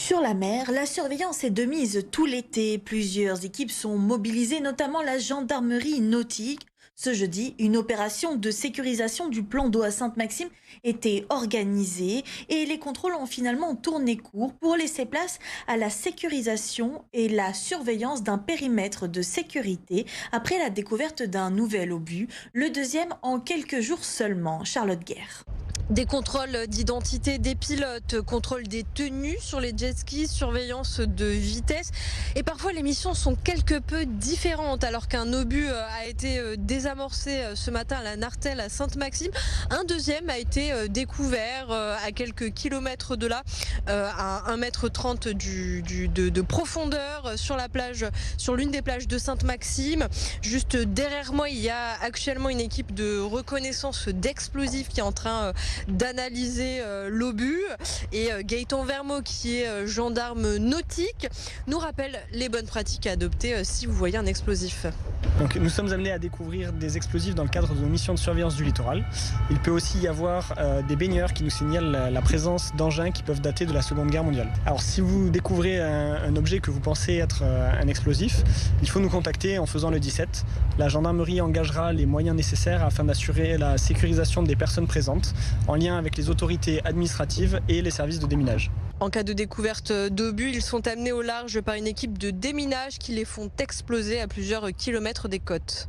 Sur la mer, la surveillance est de mise tout l'été. Plusieurs équipes sont mobilisées, notamment la gendarmerie nautique. Ce jeudi, une opération de sécurisation du plan d'eau à Sainte-Maxime était organisée et les contrôles ont finalement tourné court pour laisser place à la sécurisation et la surveillance d'un périmètre de sécurité après la découverte d'un nouvel obus, le deuxième en quelques jours seulement. Charlotte Guerre. Des contrôles d'identité des pilotes, contrôle des tenues sur les jet skis, surveillance de vitesse. Et parfois les missions sont quelque peu différentes. Alors qu'un obus a été désamorcé ce matin à la Nartelle à Sainte-Maxime, un deuxième a été découvert à quelques kilomètres de là, à 1,30 m de profondeur sur la plage, sur l'une des plages de Sainte-Maxime. Juste derrière moi, il y a actuellement une équipe de reconnaissance d'explosifs qui est en train d'analyser l'obus, et Gaëtan Vermeau, qui est gendarme nautique, nous rappelle les bonnes pratiques à adopter si vous voyez un explosif. Donc, nous sommes amenés à découvrir des explosifs dans le cadre de nos missions de surveillance du littoral. Il peut aussi y avoir des baigneurs qui nous signalent la présence d'engins qui peuvent dater de la Seconde Guerre mondiale. Alors si vous découvrez un objet que vous pensez être un explosif, il faut nous contacter en faisant le 17. La gendarmerie engagera les moyens nécessaires afin d'assurer la sécurisation des personnes présentes, en lien avec les autorités administratives et les services de déminage. En cas de découverte d'obus, ils sont amenés au large par une équipe de déminage qui les font exploser à plusieurs kilomètres des côtes.